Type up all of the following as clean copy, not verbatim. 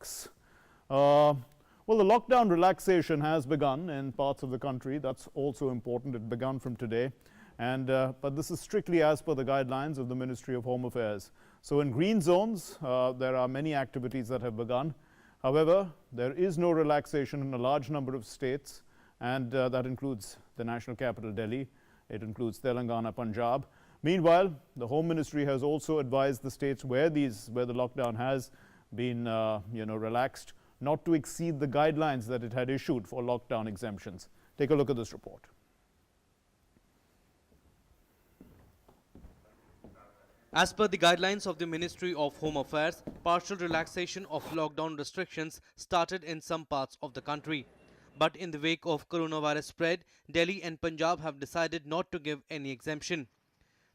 relax. Well, the lockdown relaxation has begun in parts of the country. That's also important. It began from today. But this is strictly as per the guidelines of the Ministry of Home Affairs. So in green zones, there are many activities that have begun. However, there is no relaxation in a large number of states, and that includes the national capital, Delhi. It includes Telangana, Punjab. Meanwhile, the Home Ministry has also advised the states where the lockdown has been relaxed, not to exceed the guidelines that it had issued for lockdown exemptions. Take a look at this report. As per the guidelines of the Ministry of Home Affairs, partial relaxation of lockdown restrictions started in some parts of the country. But in the wake of coronavirus spread, Delhi and Punjab have decided not to give any exemption.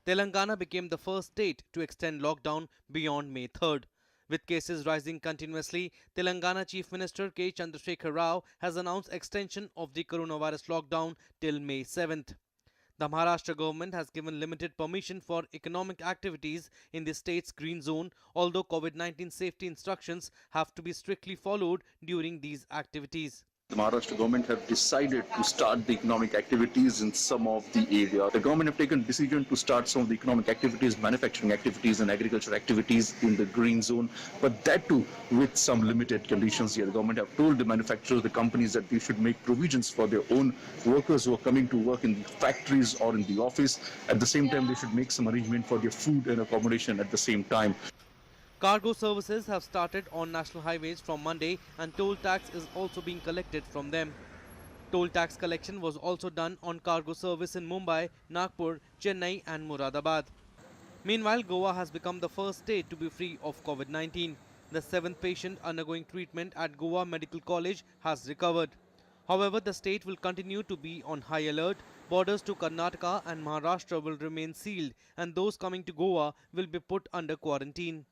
Telangana became the first state to extend lockdown beyond May 3rd. With cases rising continuously, Telangana Chief Minister K. Chandrasekhar Rao has announced extension of the coronavirus lockdown till May 7th. The Maharashtra government has given limited permission for economic activities in the state's green zone, although COVID-19 safety instructions have to be strictly followed during these activities. The Maharashtra government have decided to start the economic activities in some of the area. The government have taken decision to start some of the economic activities, manufacturing activities and agriculture activities in the green zone, but that too with some limited conditions here. The government have told the manufacturers, the companies, that they should make provisions for their own workers who are coming to work in the factories or in the office. At the same time, they should make some arrangement for their food and accommodation at the same time. Cargo services have started on national highways from Monday, and toll tax is also being collected from them. Toll tax collection was also done on cargo service in Mumbai, Nagpur, Chennai and Moradabad. Meanwhile, Goa has become the first state to be free of COVID-19. The 7th patient undergoing treatment at Goa Medical College has recovered. However, the state will continue to be on high alert. Borders to Karnataka and Maharashtra will remain sealed, and those coming to Goa will be put under quarantine.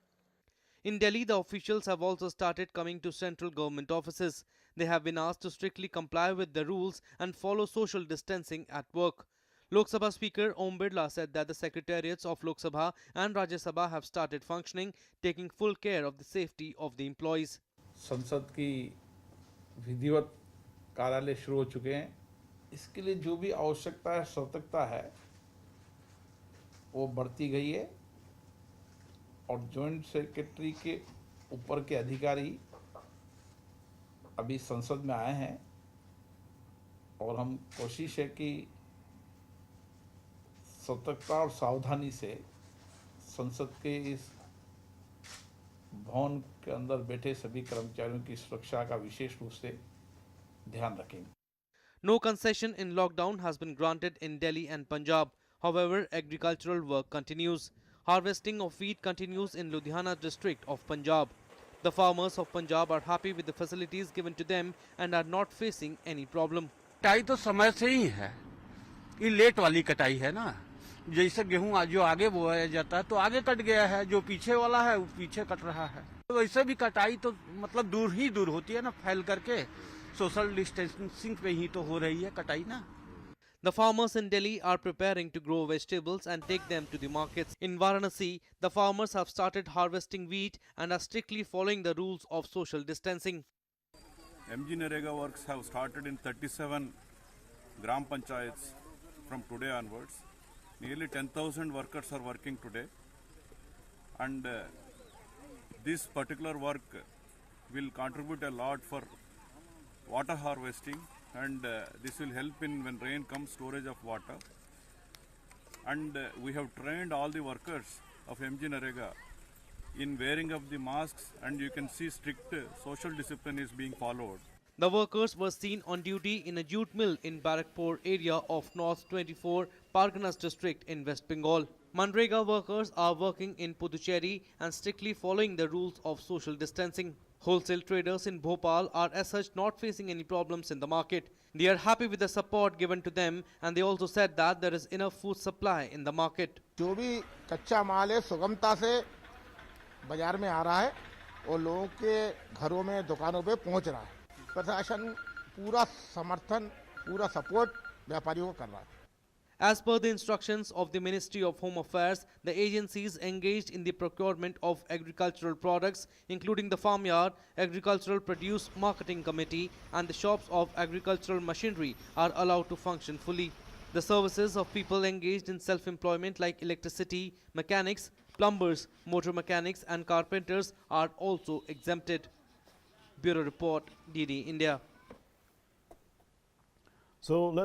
In Delhi, the officials have also started coming to central government offices. They have been asked to strictly comply with the rules and follow social distancing at work. Lok Sabha Speaker Om Birla said that the secretariats of Lok Sabha and Rajya Sabha have started functioning, taking full care of the safety of the employees. संसद की विधिवत कार्यालय शुरू हो चुके हैं. इसके लिए जो भी आवश्यकता है, सतर्कता है, वो बढ़ती गई है और जॉइंट सेक्रेटरी के ऊपर के अधिकारी अभी संसद में आए हैं और हम कोशिश है कि सतर्कता और सावधानी से संसद के इस भवन के अंदर बैठे सभी कर्मचारियों की सुरक्षा का विशेष रूप से ध्यान रखेंगे. No concession in lockdown has been granted in Delhi and Punjab. However, agricultural work continues. Harvesting of wheat continues in Ludhiana district of Punjab. The farmers of Punjab are happy with the facilities given to them and are not facing any problem. कटाई तो समय से ही है. ये late वाली कटाई है ना. जैसे गेहूं जो आगे बोया जाता है तो आगे कट गया है, जो पीछे वाला है वो पीछे कट रहा है. तो वैसे भी कटाई तो मतलब दूर होती है ना, फैल करके. सोशल डिस्टेंसिंग पे ही तो हो रही है कटाई ना. The farmers in Delhi are preparing to grow vegetables and take them to the markets. In Varanasi, the farmers have started harvesting wheat and are strictly following the rules of social distancing. MG Narega works have started in 37 Gram Panchayats from today onwards. Nearly 10,000 workers are working today. And this particular work will contribute a lot for water harvesting. And this will help in when rain comes, storage of water. And we have trained all the workers of MG Narega in wearing of the masks, and you can see strict social discipline is being followed. The workers were seen on duty in a jute mill in Barakpur area of North 24 Parganas district in West Bengal. Manrega workers are working in Puducherry and strictly following the rules of social distancing. Wholesale traders in Bhopal are as such not facing any problems in the market. They are happy with the support given to them, and they also said that there is enough food supply in the market. जो भी कच्चा माल है सुगमता से बाजार में आ रहा है और लोगों के घरों में दुकानों पे पहुंच रहा है. प्रशासन पूरा समर्थन, पूरा सपोर्ट व्यापारियों को कर रहा है. As per the instructions of the Ministry of Home Affairs, the agencies engaged in the procurement of agricultural products, including the Farmyard, Agricultural Produce Marketing Committee and the shops of agricultural machinery are allowed to function fully. The services of people engaged in self-employment like electricity, mechanics, plumbers, motor mechanics and carpenters are also exempted. Bureau Report, DD India. So let's